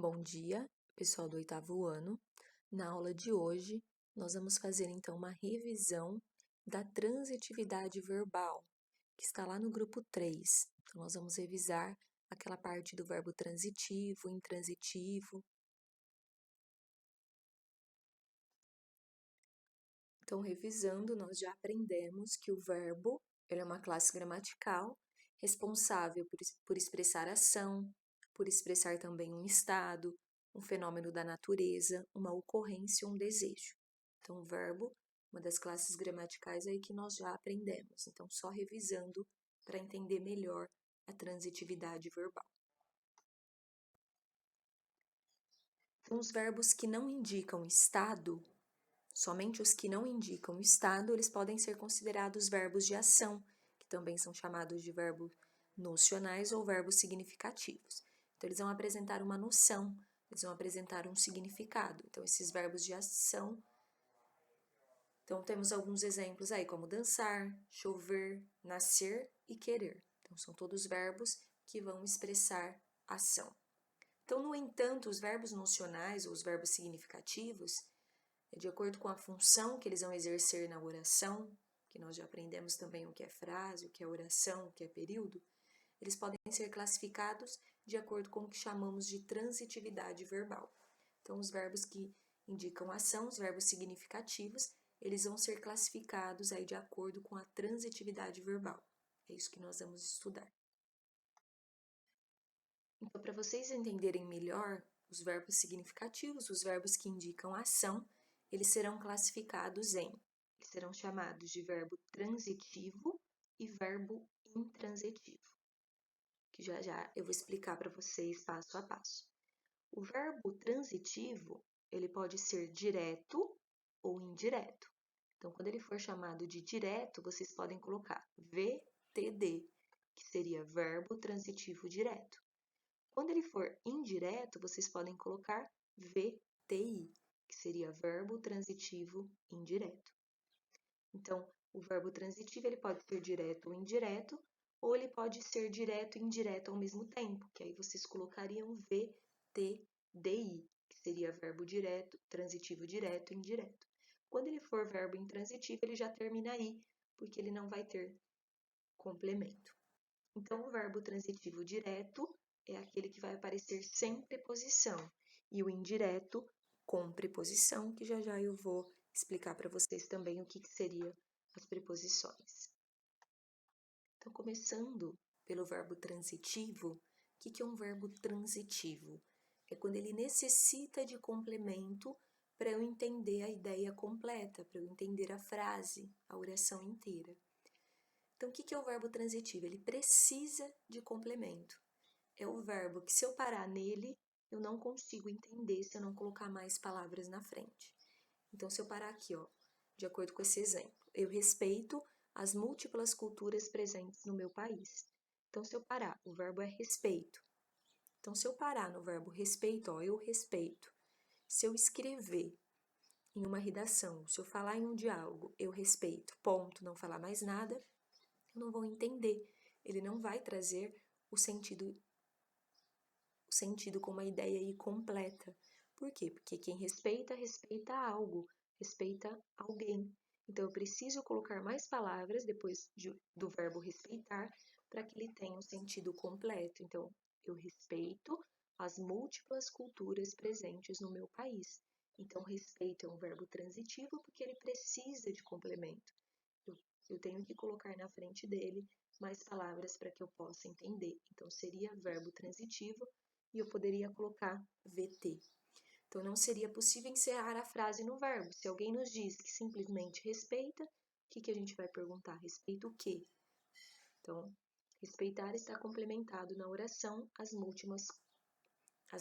Bom dia, pessoal do 8º ano. Na aula de hoje, nós vamos fazer então uma revisão da transitividade verbal, que está lá no grupo 3. Então, nós vamos revisar aquela parte do verbo transitivo, intransitivo. Então, revisando, nós já aprendemos que o verbo ele é uma classe gramatical responsável por expressar ação, por expressar também um estado, um fenômeno da natureza, uma ocorrência, um desejo. Então, o verbo, uma das classes gramaticais aí que nós já aprendemos. Então, só revisando para entender melhor a transitividade verbal. Então, os verbos que não indicam estado, somente os que não indicam estado, eles podem ser considerados verbos de ação, que também são chamados de verbos nocionais ou verbos significativos. Então, eles vão apresentar uma noção, eles vão apresentar um significado. Então, esses verbos de ação. Então, temos alguns exemplos aí, como dançar, chover, nascer e querer. Então, são todos verbos que vão expressar ação. Então, no entanto, os verbos nocionais ou os verbos significativos, de acordo com a função que eles vão exercer na oração, que nós já aprendemos também o que é frase, o que é oração, o que é período, eles podem ser classificados de acordo com o que chamamos de transitividade verbal. Então, os verbos que indicam ação, os verbos significativos, eles vão ser classificados aí de acordo com a transitividade verbal. É isso que nós vamos estudar. Então, para vocês entenderem melhor os verbos significativos, os verbos que indicam ação, eles serão classificados eles serão chamados de verbo transitivo e verbo intransitivo, que já já eu vou explicar para vocês passo a passo. O verbo transitivo, ele pode ser direto ou indireto. Então, quando ele for chamado de direto, vocês podem colocar VTD, que seria verbo transitivo direto. Quando ele for indireto, vocês podem colocar VTI, que seria verbo transitivo indireto. Então, o verbo transitivo ele pode ser direto ou indireto, ou ele pode ser direto e indireto ao mesmo tempo, que aí vocês colocariam VTDI, que seria verbo direto, transitivo direto e indireto. Quando ele for verbo intransitivo, ele já termina aí, porque ele não vai ter complemento. Então, o verbo transitivo direto é aquele que vai aparecer sem preposição, e o indireto com preposição, que já já eu vou explicar para vocês também o que seria as preposições. Então, começando pelo verbo transitivo, o que é um verbo transitivo? É quando ele necessita de complemento para eu entender a ideia completa, para eu entender a frase, a oração inteira. Então, o que é o verbo transitivo? Ele precisa de complemento. É o verbo que, se eu parar nele, eu não consigo entender se eu não colocar mais palavras na frente. Então, se eu parar aqui, ó, de acordo com esse exemplo, eu respeito as múltiplas culturas presentes no meu país. Então, se eu parar, o verbo é respeito. Então, se eu parar no verbo respeito, ó, eu respeito. Se eu escrever em uma redação, se eu falar em um diálogo, eu respeito, ponto, não falar mais nada, eu não vou entender. Ele não vai trazer o sentido com uma ideia aí completa. Por quê? Porque quem respeita, respeita algo, respeita alguém. Então, eu preciso colocar mais palavras depois do verbo respeitar para que ele tenha um sentido completo. Então, eu respeito as múltiplas culturas presentes no meu país. Então, respeito é um verbo transitivo porque ele precisa de complemento. Eu tenho que colocar na frente dele mais palavras para que eu possa entender. Então, seria verbo transitivo e eu poderia colocar VT. Então, não seria possível encerrar a frase no verbo. Se alguém nos diz que simplesmente respeita, o que a gente vai perguntar? Respeita o quê? Então, respeitar está complementado na oração as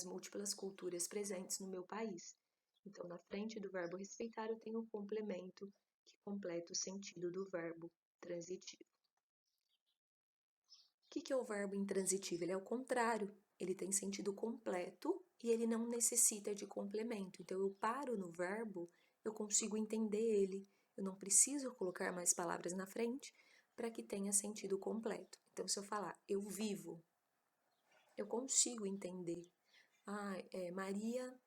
múltiplas culturas presentes no meu país. Então, na frente do verbo respeitar, eu tenho o complemento que completa o sentido do verbo transitivo. O que é o verbo intransitivo? Ele é o contrário, ele tem sentido completo e ele não necessita de complemento. Então, eu paro no verbo, eu consigo entender ele, eu não preciso colocar mais palavras na frente para que tenha sentido completo. Então, se eu falar eu vivo, eu consigo entender Maria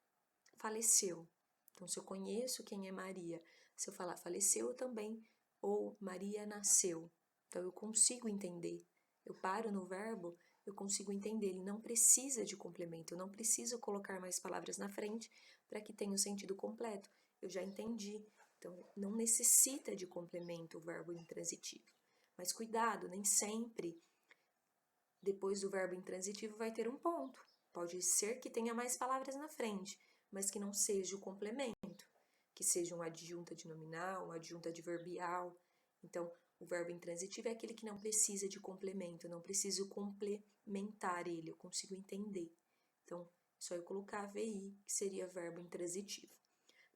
faleceu. Então, se eu conheço quem é Maria, se eu falar faleceu, eu também, ou Maria nasceu. Então, eu consigo entender. Eu paro no verbo, eu consigo entender. Ele não precisa de complemento, eu não preciso colocar mais palavras na frente para que tenha o sentido completo. Eu já entendi. Então, não necessita de complemento o verbo intransitivo. Mas cuidado, nem sempre depois do verbo intransitivo vai ter um ponto. Pode ser que tenha mais palavras na frente, mas que não seja o complemento, que seja um adjunto adnominal, um adjunto adverbial. Então, o verbo intransitivo é aquele que não precisa de complemento, eu não preciso complementar ele, eu consigo entender. Então, é só eu colocar VI, que seria verbo intransitivo.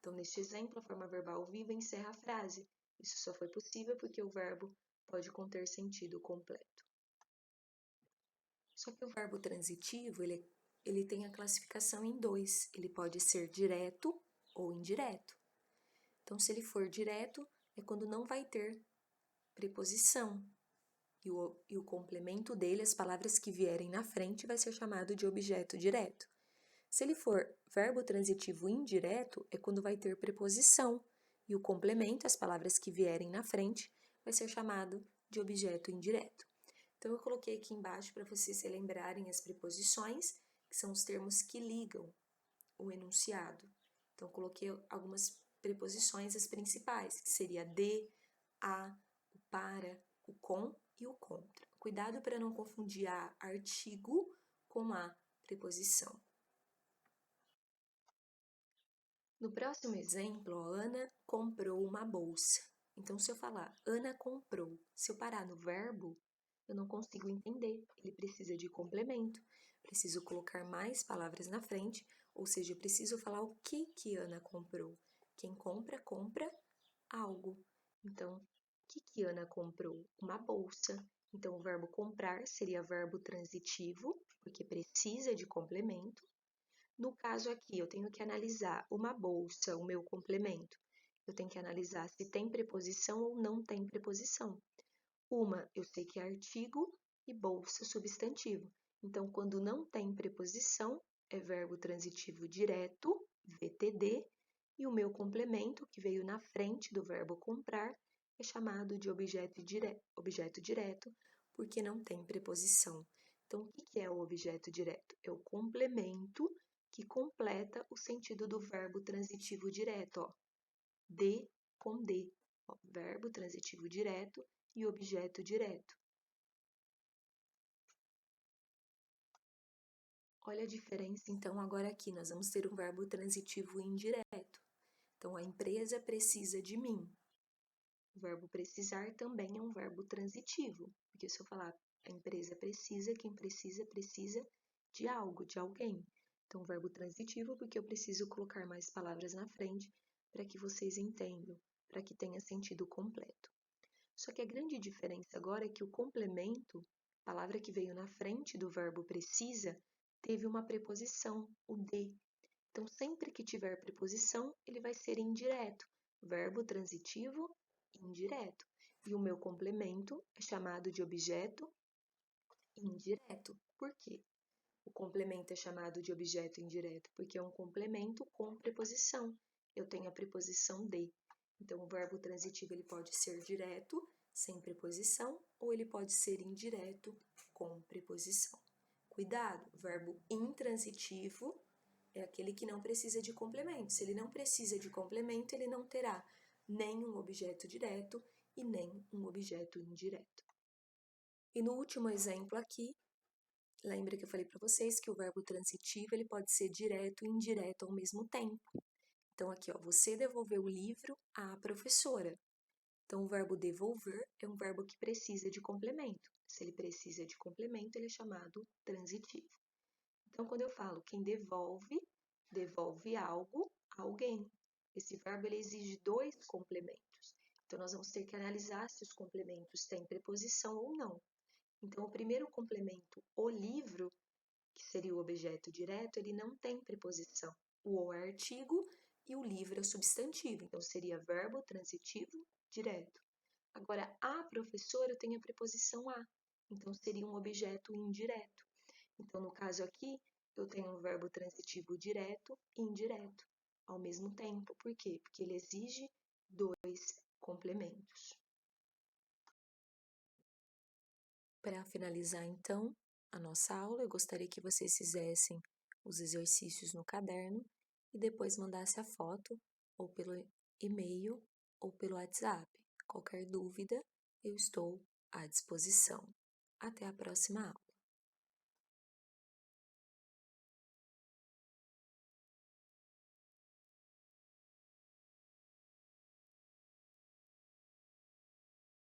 Então, neste exemplo, a forma verbal viva encerra a frase. Isso só foi possível porque o verbo pode conter sentido completo. Só que o verbo transitivo, ele tem a classificação em dois. Ele pode ser direto ou indireto. Então, se ele for direto, é quando não vai ter preposição. E o complemento dele, as palavras que vierem na frente, vai ser chamado de objeto direto. Se ele for verbo transitivo indireto, é quando vai ter preposição. E o complemento, as palavras que vierem na frente, vai ser chamado de objeto indireto. Então, eu coloquei aqui embaixo para vocês se lembrarem as preposições, que são os termos que ligam o enunciado. Então, coloquei algumas preposições, as principais, que seria de, a, o para, o com e o contra. Cuidado para não confundir a artigo com a preposição. No próximo exemplo, a Ana comprou uma bolsa. Então, se eu falar Ana comprou, se eu parar no verbo, eu não consigo entender. Ele precisa de complemento. Preciso colocar mais palavras na frente, ou seja, eu preciso falar o que Ana comprou. Quem compra, compra algo. Então, o que Ana comprou? Uma bolsa. Então, o verbo comprar seria verbo transitivo, porque precisa de complemento. No caso aqui, eu tenho que analisar uma bolsa, o meu complemento. Eu tenho que analisar se tem preposição ou não tem preposição. Uma, eu sei que é artigo e bolsa substantivo. Então, quando não tem preposição, é verbo transitivo direto, VTD, e o meu complemento, que veio na frente do verbo comprar, é chamado de objeto direto, porque não tem preposição. Então, o que é o objeto direto? É o complemento que completa o sentido do verbo transitivo direto, ó. De com de, ó, verbo transitivo direto e objeto direto. Olha a diferença, então, agora aqui, nós vamos ter um verbo transitivo indireto. Então, a empresa precisa de mim. O verbo precisar também é um verbo transitivo, porque se eu falar a empresa precisa, quem precisa, precisa de algo, de alguém. Então, verbo transitivo, porque eu preciso colocar mais palavras na frente para que vocês entendam, para que tenha sentido completo. Só que a grande diferença agora é que o complemento, palavra que veio na frente do verbo precisa, teve uma preposição, o de. Então, sempre que tiver preposição, ele vai ser indireto, verbo transitivo indireto. E o meu complemento é chamado de objeto indireto. Por quê? O complemento é chamado de objeto indireto porque é um complemento com preposição. Eu tenho a preposição de. Então, o verbo transitivo ele pode ser direto, sem preposição, ou ele pode ser indireto, com preposição. Cuidado, o verbo intransitivo é aquele que não precisa de complemento. Se ele não precisa de complemento, ele não terá nem um objeto direto e nem um objeto indireto. E no último exemplo aqui, lembra que eu falei para vocês que o verbo transitivo ele pode ser direto e indireto ao mesmo tempo. Então, aqui, ó, você devolveu o livro à professora. Então, o verbo devolver é um verbo que precisa de complemento. Se ele precisa de complemento, ele é chamado transitivo. Então, quando eu falo quem devolve, devolve algo a alguém. Esse verbo ele exige dois complementos. Então, nós vamos ter que analisar se os complementos têm preposição ou não. Então, o primeiro complemento, o livro, que seria o objeto direto, ele não tem preposição. O é artigo e o livro é substantivo, então seria verbo transitivo direto. Agora, a professora tem a preposição a, então seria um objeto indireto. Então, no caso aqui, eu tenho um verbo transitivo direto e indireto ao mesmo tempo. Por quê? Porque ele exige dois complementos. Para finalizar, então, a nossa aula, eu gostaria que vocês fizessem os exercícios no caderno e depois mandasse a foto ou pelo e-mail ou pelo WhatsApp. Qualquer dúvida, eu estou à disposição. Até a próxima aula.